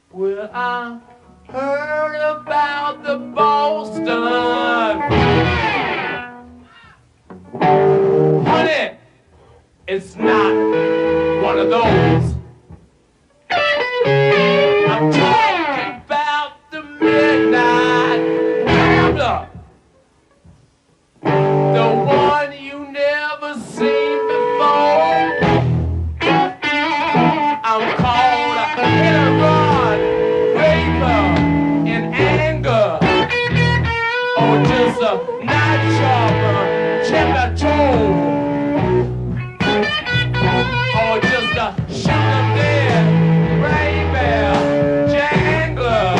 Well, I heard about the Boston. Honey, it's not one of those. I'm talking about the Midnight Rambler. The one you never seen before. I'm called a hit and run, raper in anger, or just a night sharper, checker toe, or just a shooter dead, rainbear, jangler.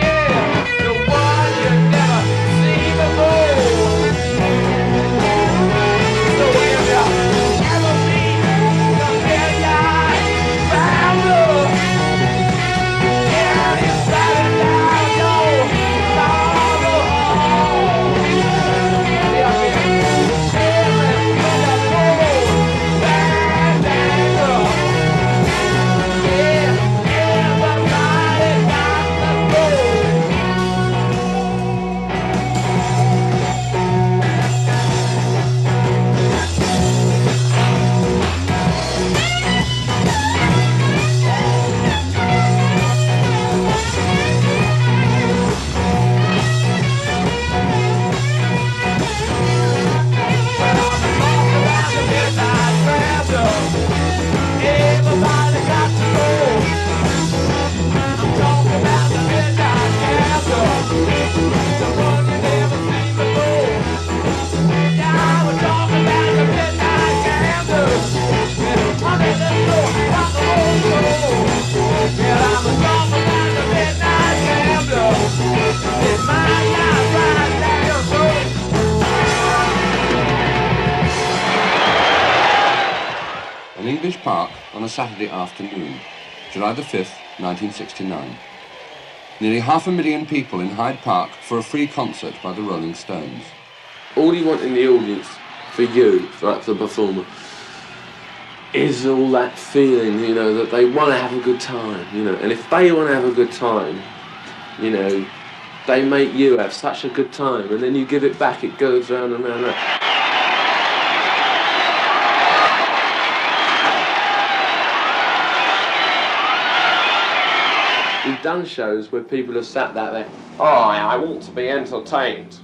Yeah, the one you never seen before. So if you ever meet the Midnight Rambler, yeah, it's better down your sorrow. Yeah, every mother and anger. Yeah, everybody got to go. An English park on a Saturday afternoon, July the 5th, 1969. Nearly 500,000 people in Hyde Park for a free concert by the Rolling Stones. All you want in the audience, for you, for the performer, is all that feeling, you know, that they want to have a good time, you know. And if they want to have a good time, you know, they make you have such a good time, and then you give it back, it goes round and round and round. we've done shows where people have sat there, oh, I want to be entertained.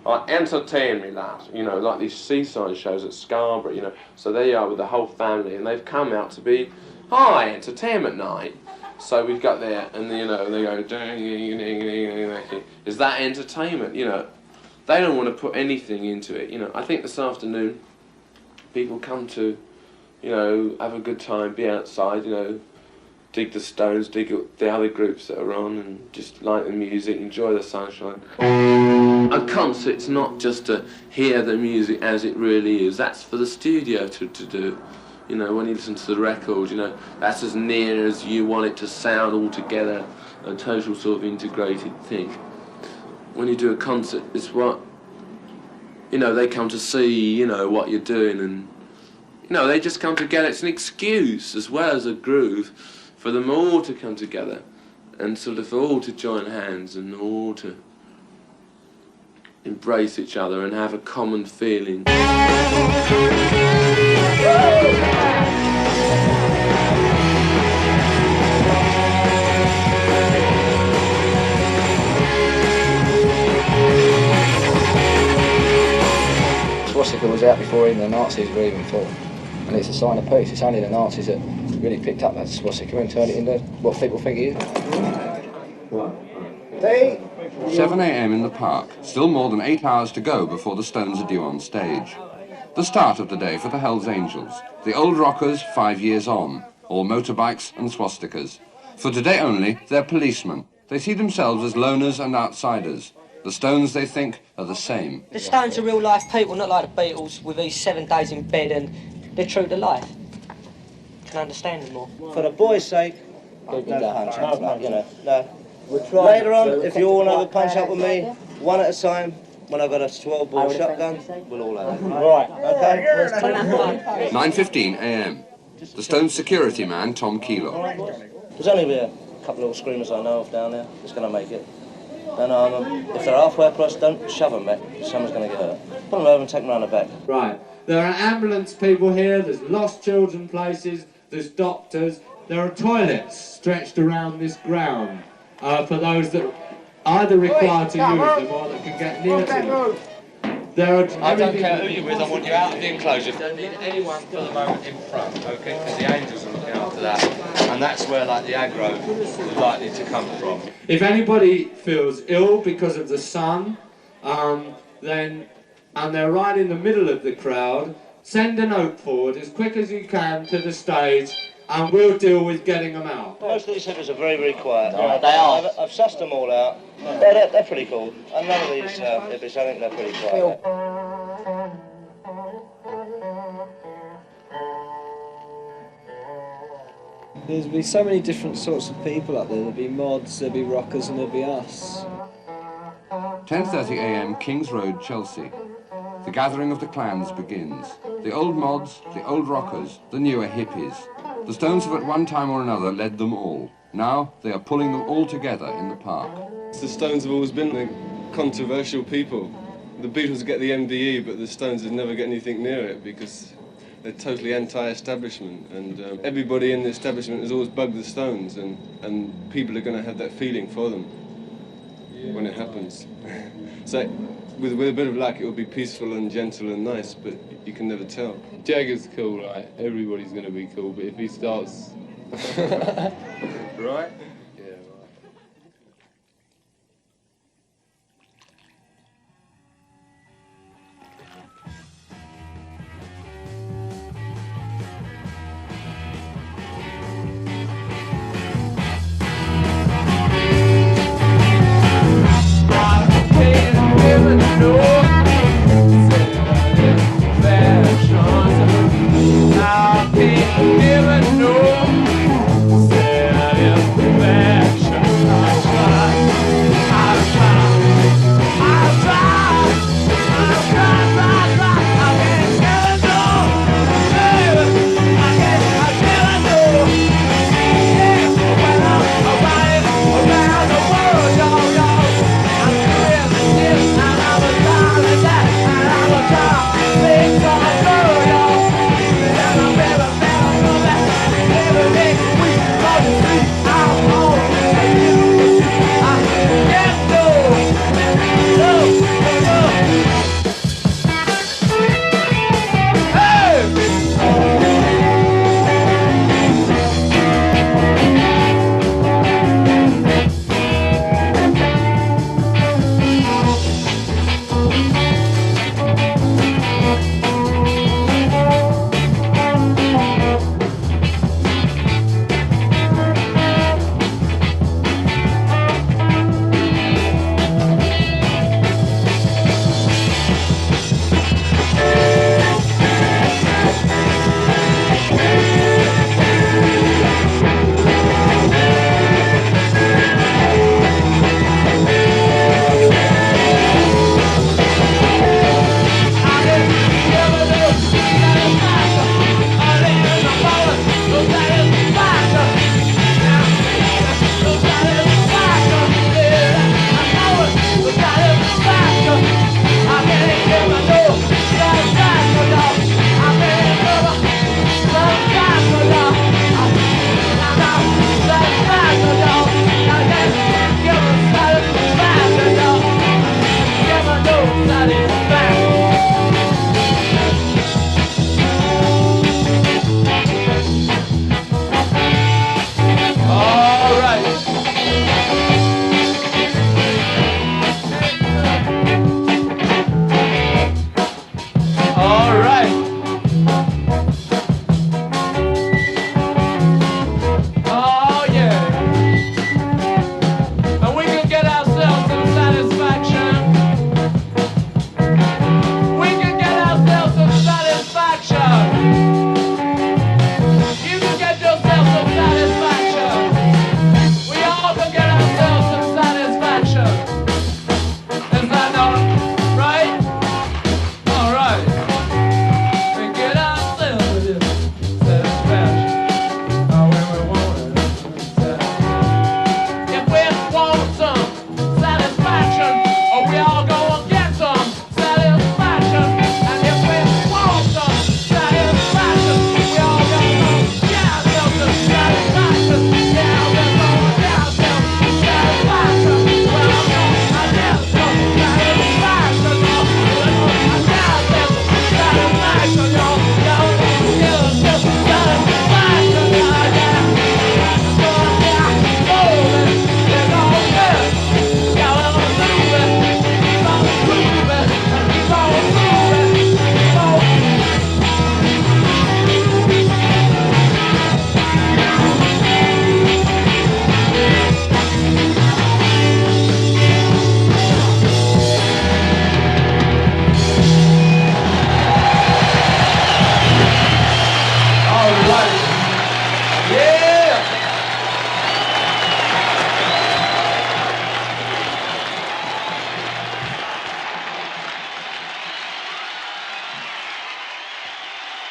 Like, entertain me, lad. You know, like these seaside shows at Scarborough, you know. So there you are with the whole family, and they've come out to be, hi, entertainment night. So we've got there, and you know, they go, is that entertainment? You know, they don't want to put anything into it. You know, I think this afternoon, people come to, you know, have a good time, be outside, you know, dig the Stones, dig the other groups that are on, and just like the music, enjoy the sunshine. A concert's not just to hear the music as it really is. That's for the studio to do. You know, when you listen to the record, you know, that's as near as you want it to sound all together, a total sort of integrated thing. When you do a concert, it's what, you know, they come to see, you know, what you're doing, and, you know, they just come together. It's an excuse as well as a groove for them all to come together and sort of all to join hands and all to embrace each other and have a common feeling. Swastika was out before even the Nazis were even formed, and it's a sign of peace. It's only the Nazis that really picked up that swastika and turned it into what people think it is. 7 a.m. in the park, still more than 8 hours to go before the Stones are due on stage. The start of the day for the Hells Angels, the old rockers 5 years on, all motorbikes and swastikas. For today only, they're policemen. They see themselves as loners and outsiders. The Stones, they think, are the same. The Stones are real life people, not like the Beatles with these 7 days in bed, and they're true to life. Can understand them more. For the boys' sake, no punch up, you know, no. Later on, if you all want to have a punch up with me, one at a time, when I've got a 12-ball shotgun, we'll all have it. Right, okay? 9:15 a.m. The Stones security man, Tom Keeler. There's only a couple of little screamers I know of down there that's going to make it. And if they're halfway across, don't shove them back. Someone's going to get hurt. Put them over and take them around the back. Right. There are ambulance people here, there's lost children places, there's doctors, there are toilets stretched around this ground for those that either require to use them or that can get near to them. There are I don't care who you're with, I want you out of the enclosure. You don't need anyone for the moment in front, okay? Because the angels are looking after that. And that's where, like, the aggro is likely to come from. If anybody feels ill because of the sun, then, and they're right in the middle of the crowd, send a note forward as quick as you can to the stage, and we'll deal with getting them out. Most of these hippies are very, very quiet. No, they are. I've sussed them all out. They're pretty cool. And none of these hippies, I think they're pretty quiet. There'll be so many different sorts of people up there. There'll be mods, there'll be rockers, and there'll be us. 10:30 a.m. Kings Road, Chelsea. The gathering of the clans begins. The old mods, the old rockers, the newer hippies. The Stones have at one time or another led them all. Now they are pulling them all together in the park. The Stones have always been the controversial people. The Beatles get the MBE, but the Stones would never get anything near it because they're totally anti-establishment, and everybody in the establishment has always bugged the Stones, and people are going to have that feeling for them when it happens. So with a bit of luck, it will be peaceful and gentle and nice, but you can never tell. Jagger's cool, right? Everybody's going to be cool, but if he starts... Right? Around the world, yo, yo, I'm doing this, and I was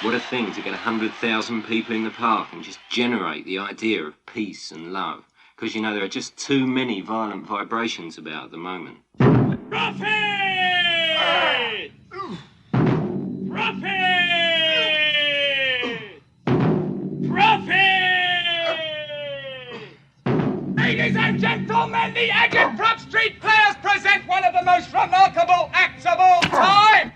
What a thing to get 100,000 people in the park and just generate the idea of peace and love. Because, you know, there are just too many violent vibrations about at the moment. Ruffy! Ruffy! Ruffy! Ladies and gentlemen, the Agate Street Players present one of the most remarkable acts of all time!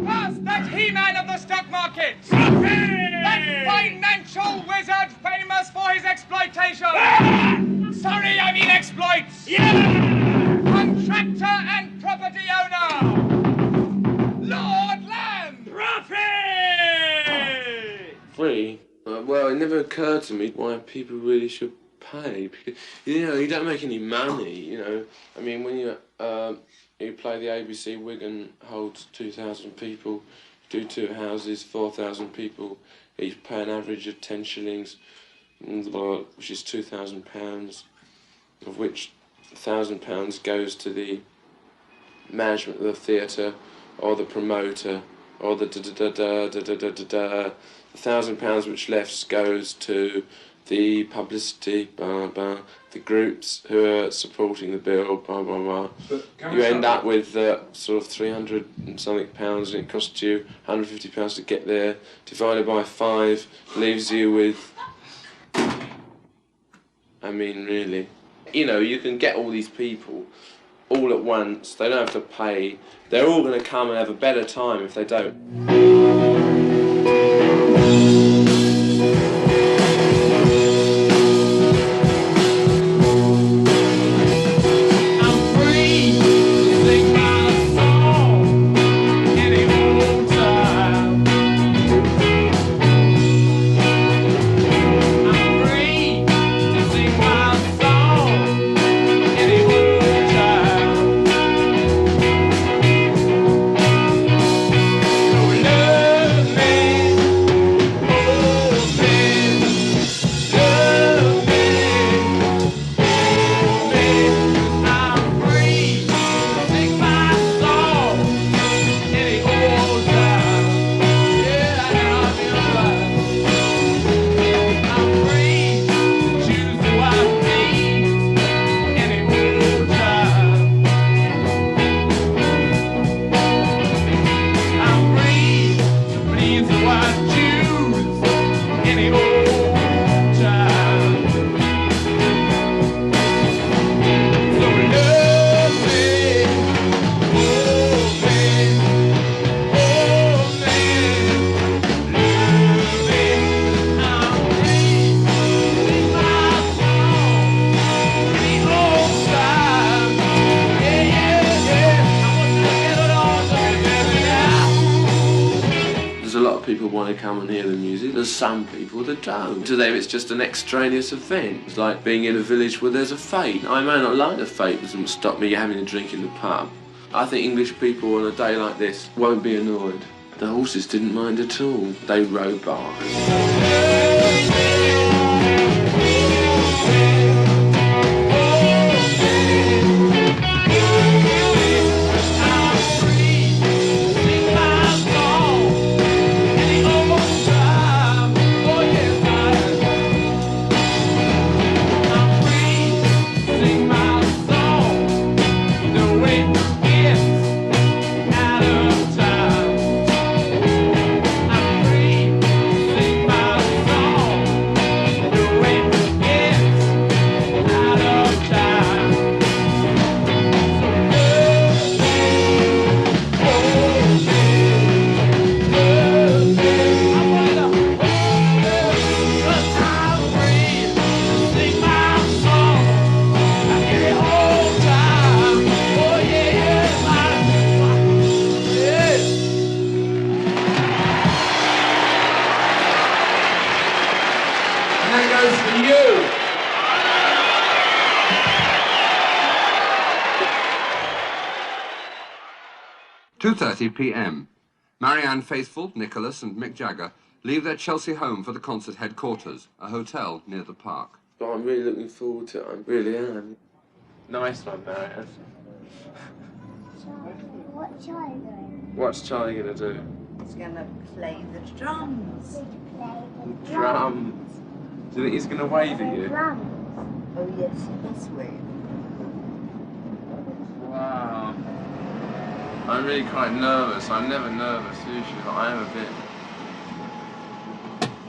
First, that He-Man of the stock market! That financial wizard famous for his exploitation! Sorry, I mean exploits! Contractor and property owner! Lord Lamb! Free? Well, it never occurred to me why people really should pay. Because, you know, you don't make any money, you know. I mean, when you play the ABC Wigan holds 2,000 people, do 2 houses, 4,000 people, each pay an average of 10 shillings, which is £2,000, of which £1,000 goes to the management of the theatre, or the promoter, or the £1,000 which left goes to the publicity, the groups who are supporting the bill, blah blah blah. You end up with sort of 300 and something pounds, and it costs you £150 to get there. Divided by 5 leaves you with. I mean, really, you know, you can get all these people all at once. They don't have to pay. They're all going to come and have a better time if they don't. People want to come and hear the music. There's some people that don't. To them it's just an extraneous event. It's like being in a village where there's a fete. I may not like the fete, but it doesn't stop me having a drink in the pub. I think English people on a day like this won't be annoyed. The horses didn't mind at all. They rode by. that goes for you. 2:30 p.m. Marianne Faithfull, Nicholas and Mick Jagger leave their Chelsea home for the concert headquarters, a hotel near the park. But I'm really looking forward to it, I really am. Nice one, Marianne. What's Charlie doing? What's Charlie going to do? He's going to play the drums. Drums. Do you think he's going to wave at you? Oh yes, he does wave. Wow. I'm really quite nervous. I'm never nervous usually, but I am a bit.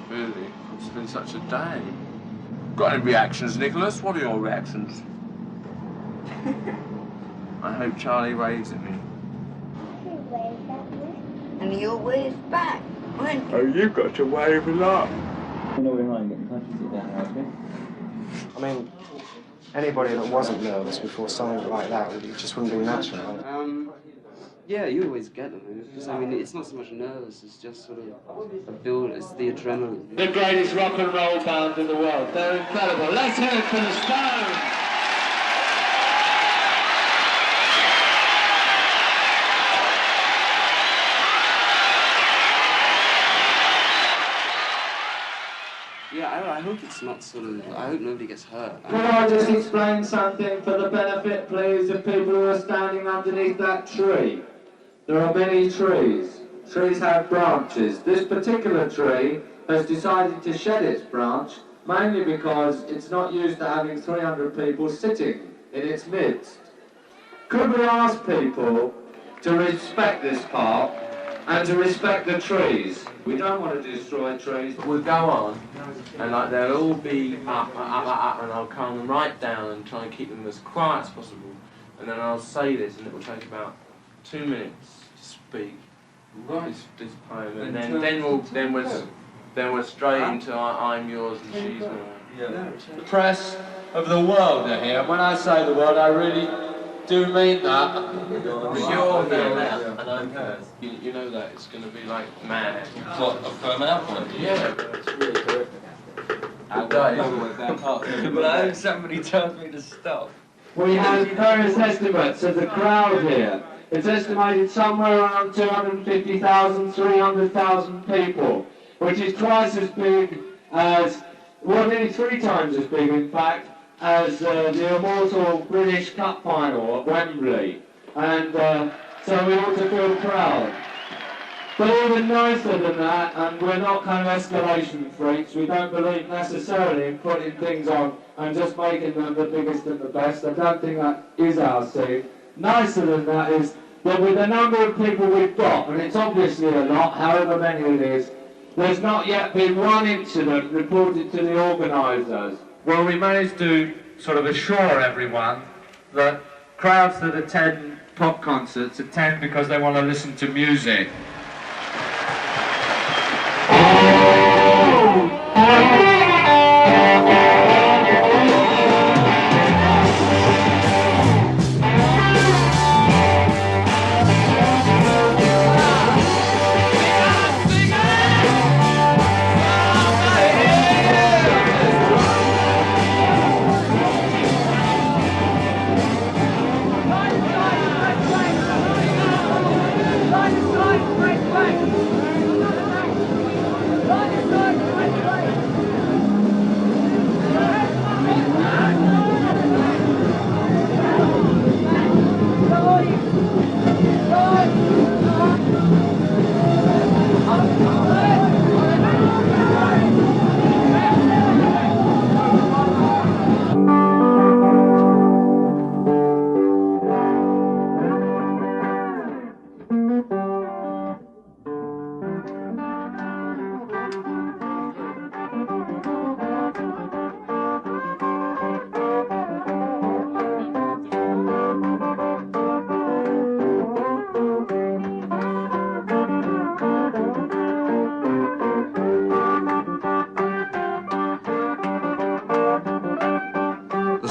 Really. It's been such a day. Got any reactions, Nicholas? What are your reactions? I hope Charlie waves at me. And you'll wave back, won't you? Oh, you've got to wave a lot. I mean, anybody that wasn't nervous before something like that, it just wouldn't be natural. Yeah, you always get them. Because, I mean, it's not so much nervous, it's just sort of a build, it's the adrenaline. The greatest rock and roll band in the world. They're incredible. Let's hear it for the Stones! Yeah, I hope it's not sort of, I hope nobody gets hurt. Could I just explain something for the benefit, please, of people who are standing underneath that tree? There are many trees. Trees have branches. This particular tree has decided to shed its branch, mainly because it's not used to having 300 people sitting in its midst. Could we ask people to respect this park and to respect the trees? We don't want to destroy trees. We'll go on, and like they'll all be up, and I'll calm them right down and try and keep them as quiet as possible. And then I'll say this, and it will take about 2 minutes to speak this poem, and then we're straight into I'm yours and she's mine. The press of the world are here. When I say the world, I really do mean that. You're here, and I'm hers. You know that it's going to be like mad. What, a firm output? Yeah. It's really terrific. But I hope somebody tells me to stop. We have various estimates of the crowd here. It's estimated somewhere around 250,000, 300,000 people, which is twice as big as, well, nearly 3 times as big, in fact, as the immortal British Cup final at Wembley. And so we ought to feel proud. But even nicer than that, and we're not kind of escalation freaks, we don't believe necessarily in putting things on and just making them the biggest and the best. I don't think that is our scene. Nicer than that is that with the number of people we've got, and it's obviously a lot, however many it is, there's not yet been one incident reported to the organisers. Well, we managed to sort of assure everyone that crowds that attend pop concerts attend because they want to listen to music.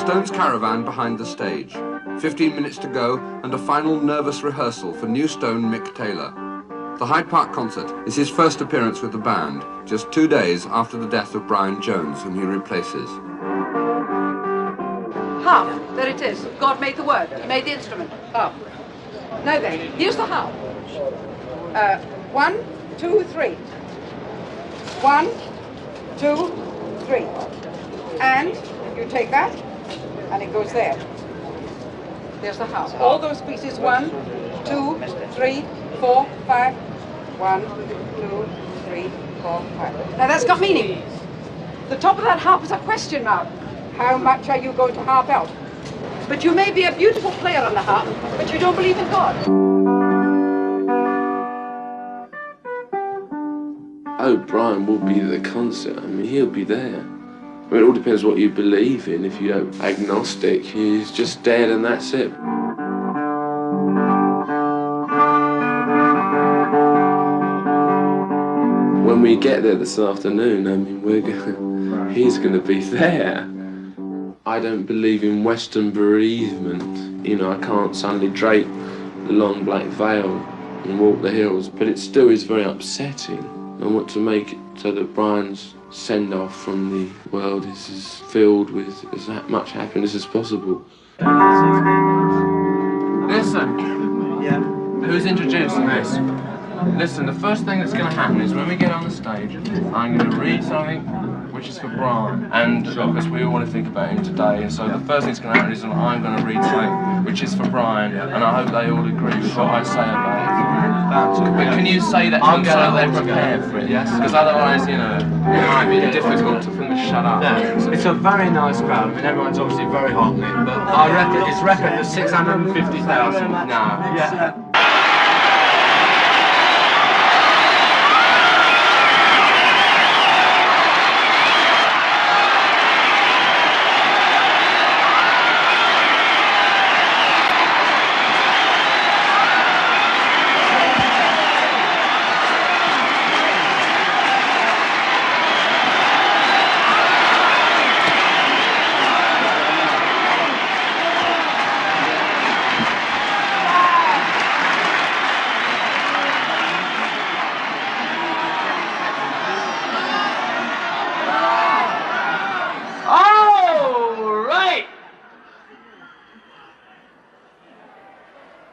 Stones caravan behind the stage. 15 minutes to go and a final nervous rehearsal for new Stone Mick Taylor. The Hyde Park concert is his first appearance with the band, just 2 days after the death of Brian Jones, whom he replaces. Harp, there it is. God made the word. He made the instrument. Harp. Now then, here's the harp. 1, 2, 3. 1, 2, 3. And you take that, and it goes there. There's the harp. All those pieces, 1, 2, 3, 4, 5. 1, 2, 3, 4, 5. Now that's got meaning. The top of that harp is a question mark. How much are you going to harp out? But you may be a beautiful player on the harp, but you don't believe in God. Oh, Brian will be at the concert. I mean, he'll be there. I mean, it all depends what you believe in. If you're agnostic, he's just dead and that's it. When we get there this afternoon, I mean, he's going to be there. I don't believe in Western bereavement. You know, I can't suddenly drape the long black veil and walk the hills, but it still is very upsetting. I want to make it so that Brian's send-off from the world is as filled with as much happiness as possible. Listen. Yeah. Who's introducing this? Listen, the first thing that's going to happen is when we get on the stage, I'm going to read something which is for Brian, and because we all want to think about him today, and so the first thing that's going to happen is I'm going to read something which is for Brian, and I hope they all agree with what I say about it. But can you say that so they're prepared for it? Yes. Because otherwise, you know, it might be difficult for them to shut up. Yeah. It's a very nice crowd. I mean, everyone's obviously very hot on it, but I reckon it's reckoned at 650,000. No. Yeah.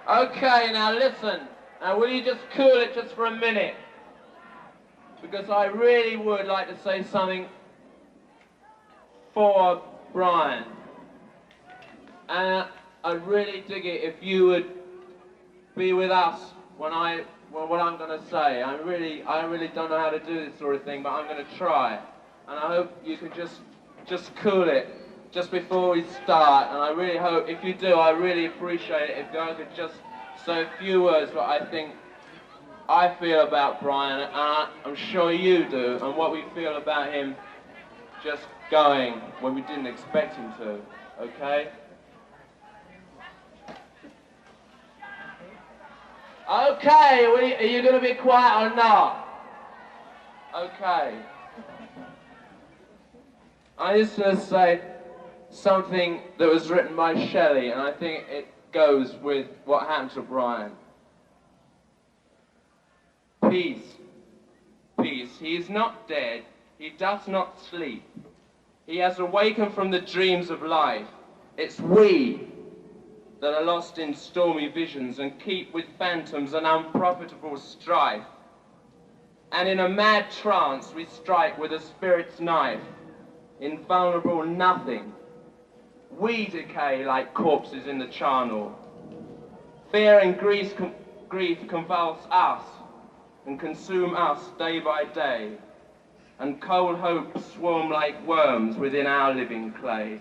Okay, now listen. Now will you just cool it just for a minute? Because I really would like to say something for Brian. And I'd really dig it if you would be with us when what I'm going to say. I really don't know how to do this sort of thing, but I'm going to try. And I hope you can just cool it just before we start. And I really hope, if you do, I really appreciate it if I could just say a few words what I feel about Brian, and I'm sure you do, and what we feel about him just going when we didn't expect him to, okay? Okay, are you going to be quiet or not? Okay. I just want to say something that was written by Shelley, and I think it goes with what happened to Brian. Peace, peace. He is not dead. He does not sleep. He has awakened from the dreams of life. It's we that are lost in stormy visions and keep with phantoms an unprofitable strife. And in a mad trance we strike with a spirit's knife, invulnerable nothing. We decay like corpses in the charnel. Fear and grief convulse us and consume us day by day, and cold hopes swarm like worms within our living clay.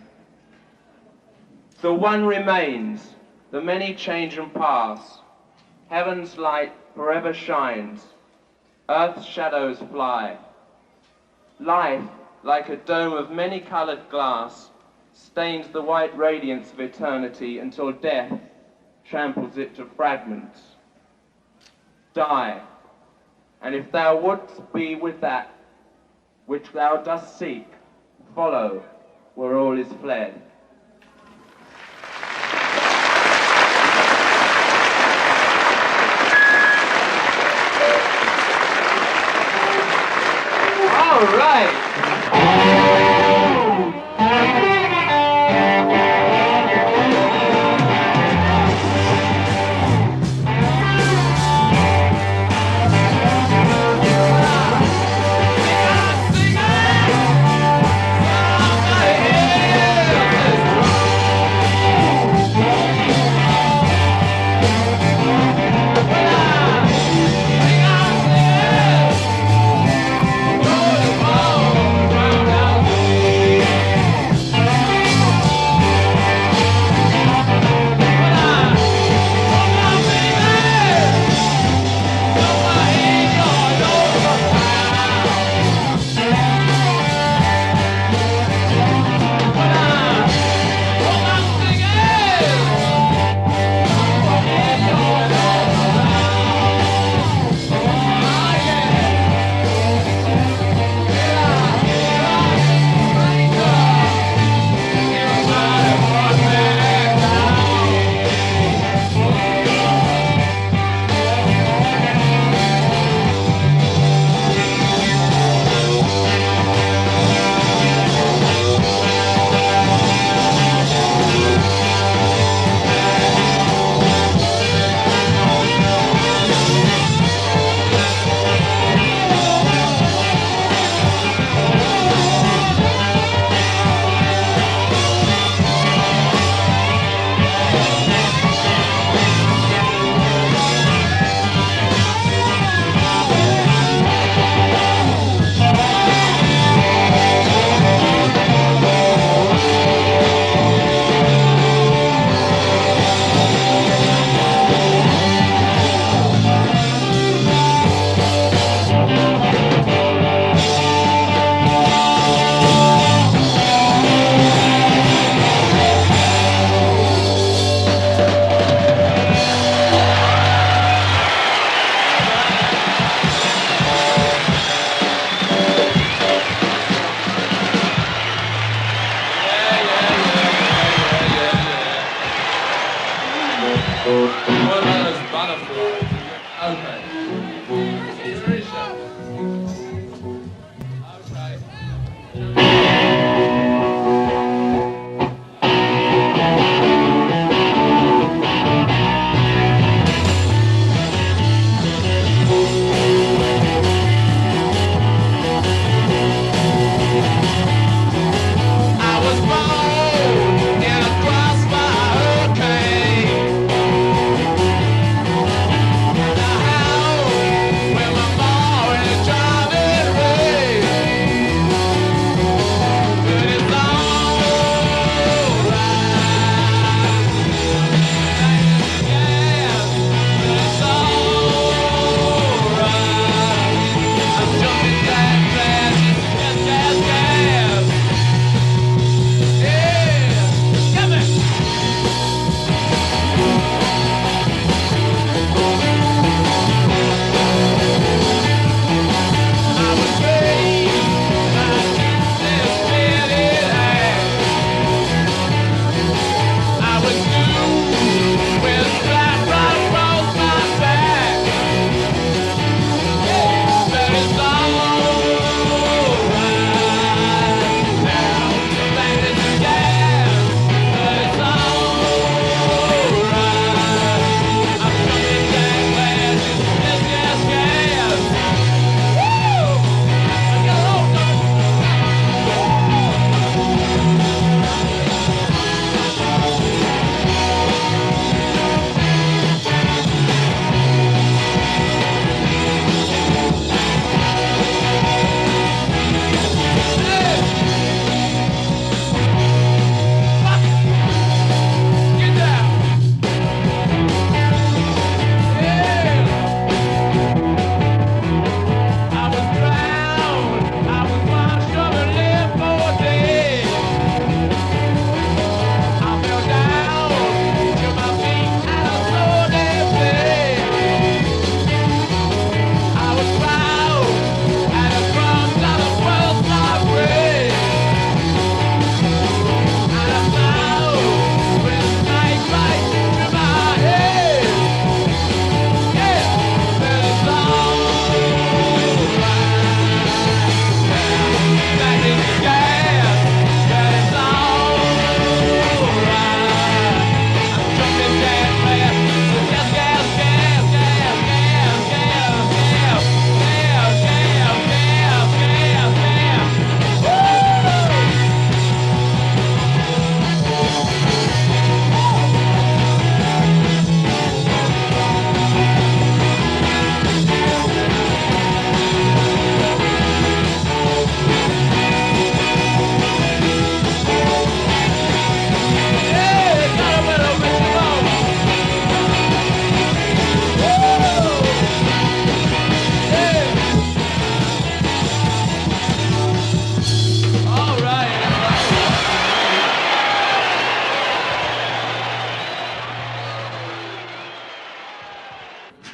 The one remains, the many change and pass. Heaven's light forever shines, earth's shadows fly. Life, like a dome of many-coloured glass, stains the white radiance of eternity until death tramples it to fragments. Die, and if thou wouldst be with that which thou dost seek, follow where all is fled. All right.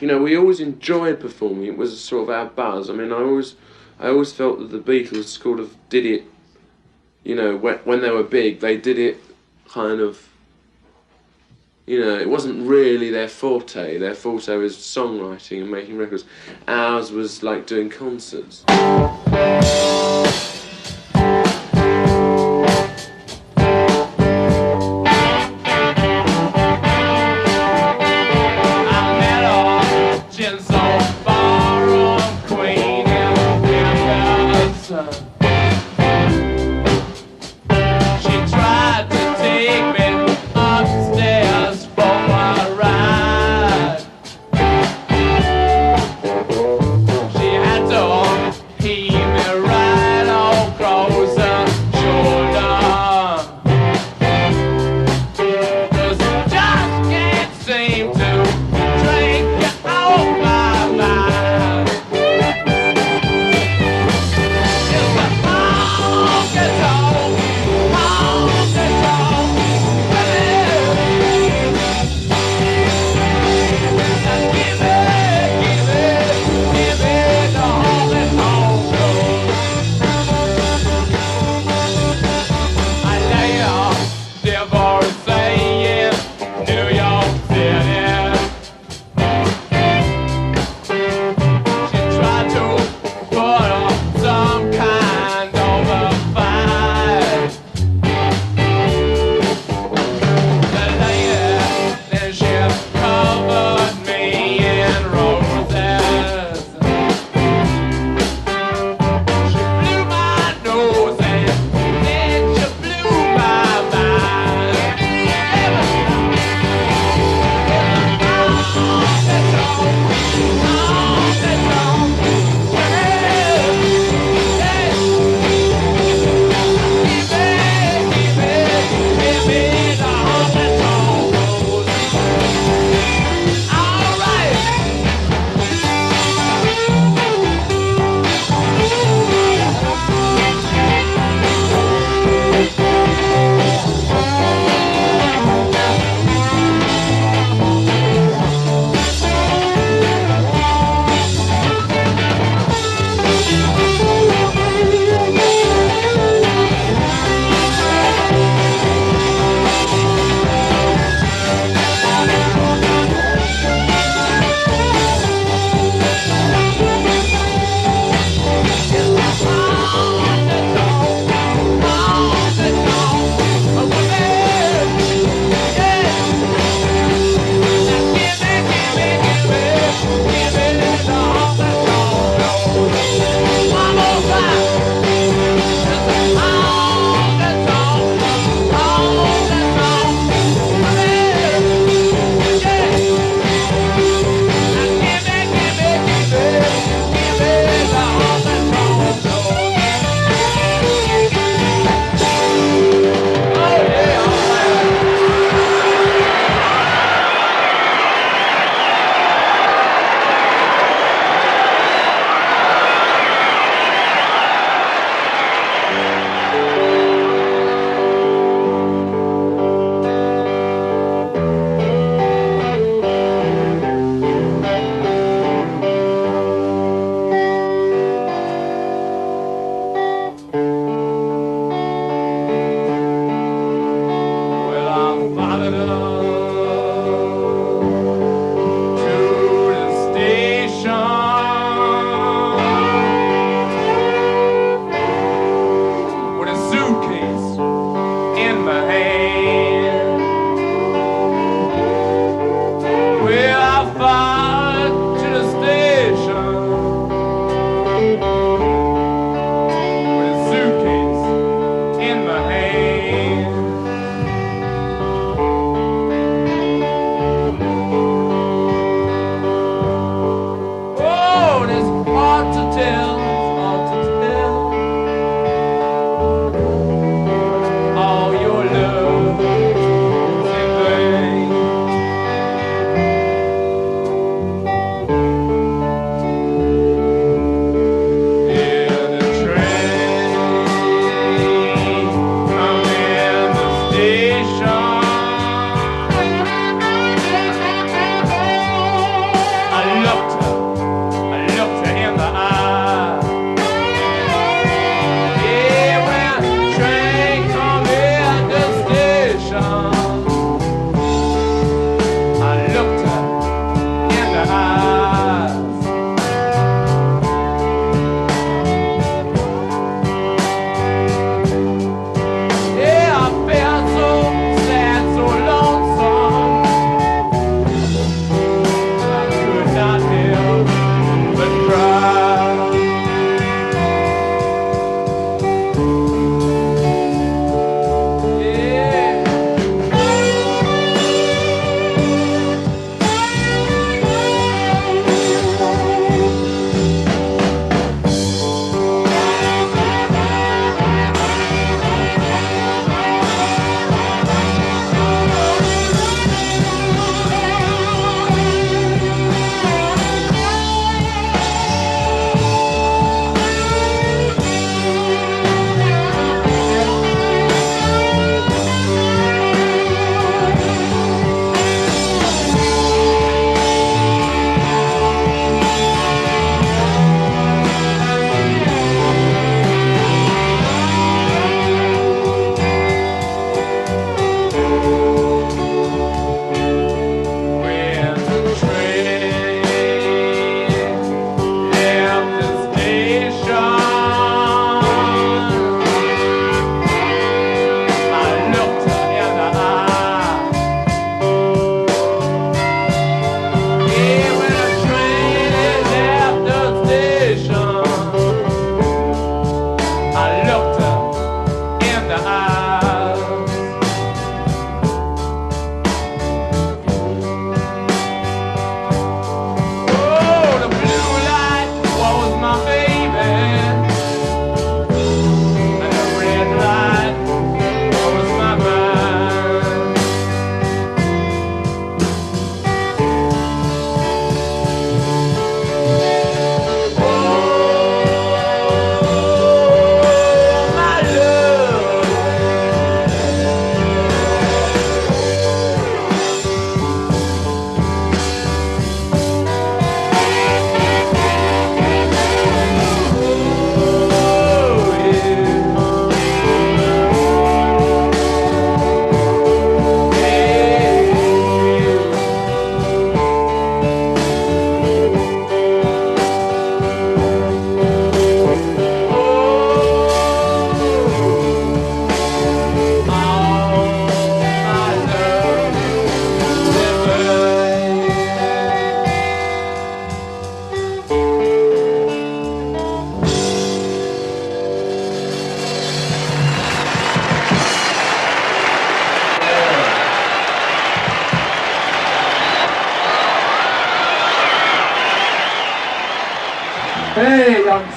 know, we always enjoyed performing. It was sort of our buzz. I mean, I always felt that the Beatles sort of did it, you know, when they were big, they did it kind of, you know, it wasn't really their forte. Their forte was songwriting and making records. Ours was like doing concerts.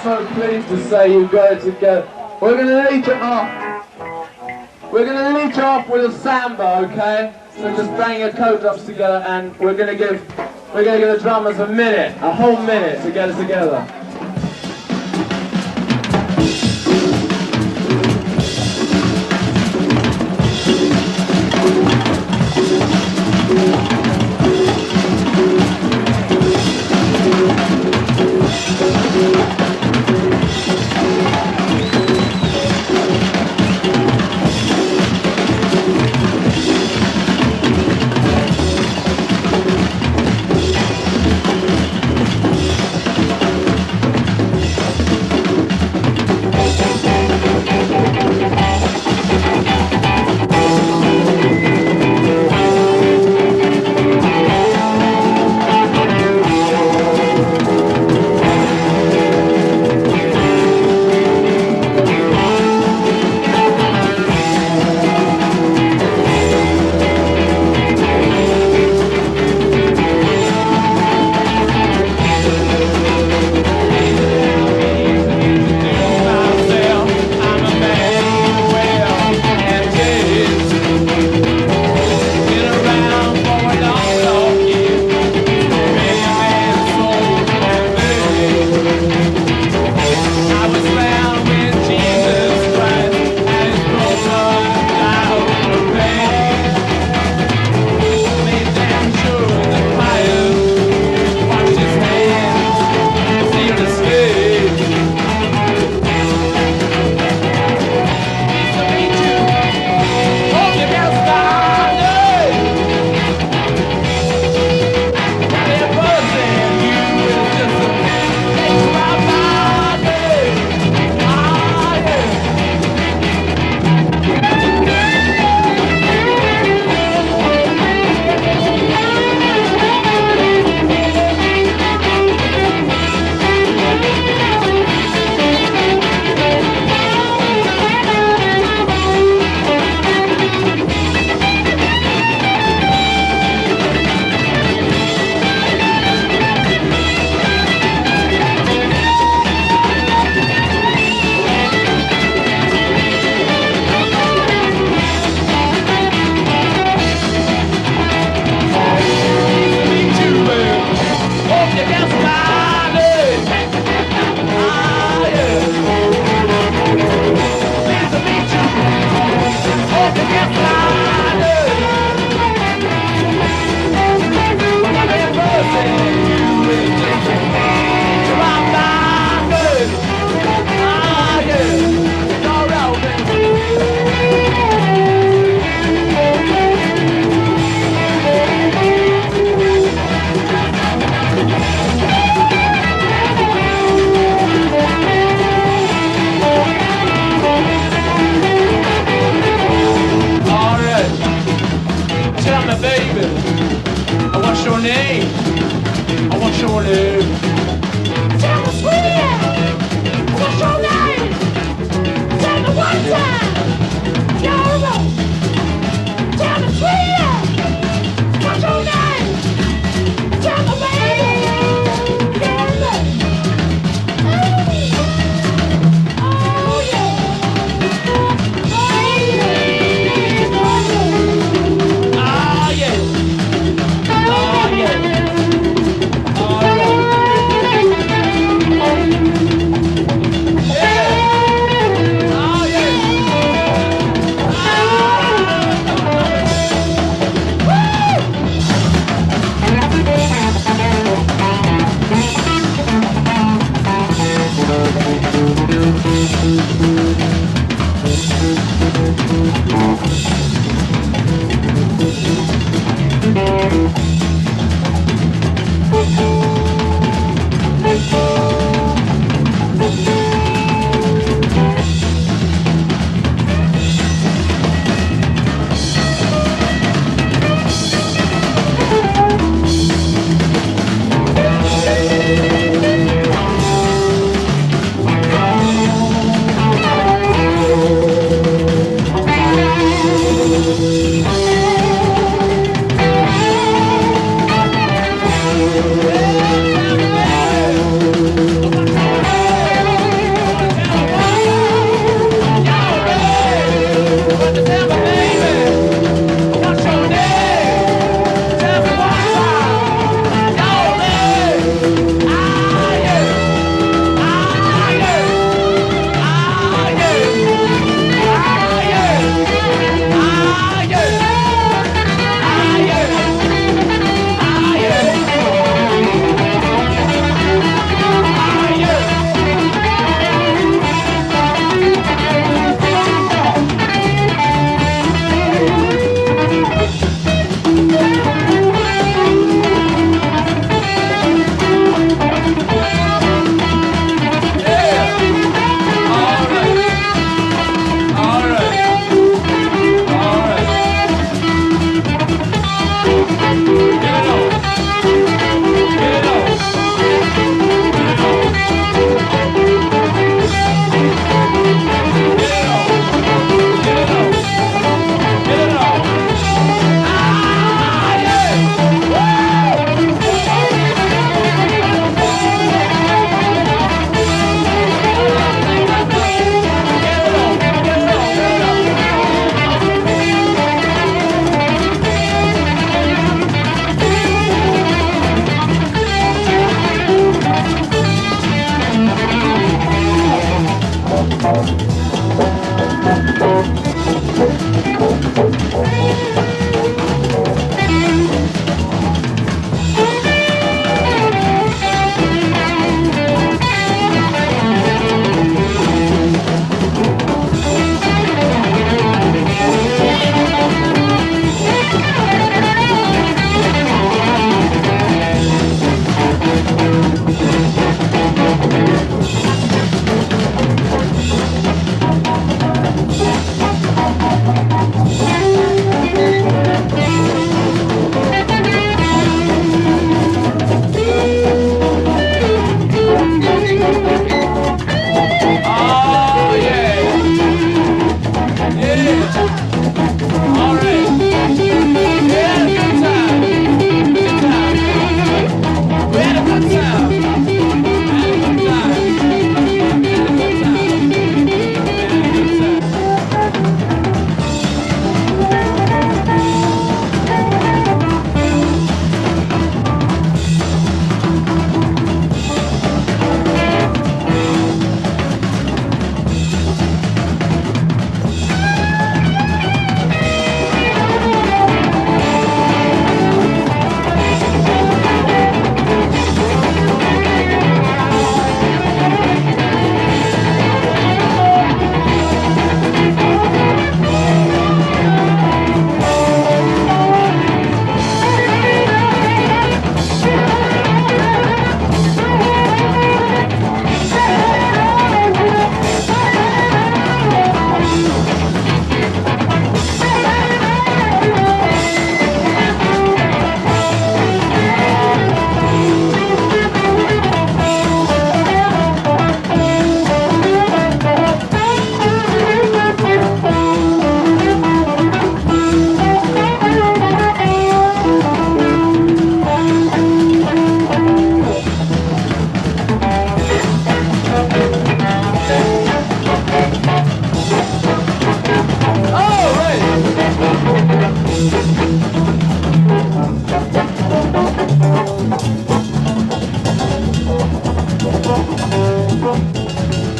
so pleased to say you've got it together. We're gonna lead you off. We're gonna lead you off with a samba, okay? So just bang your coat drops together, and we're gonna give the drummers a minute, a whole minute to get it together.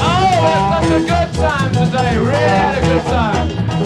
Oh, it's such a good time today. Really had a good time.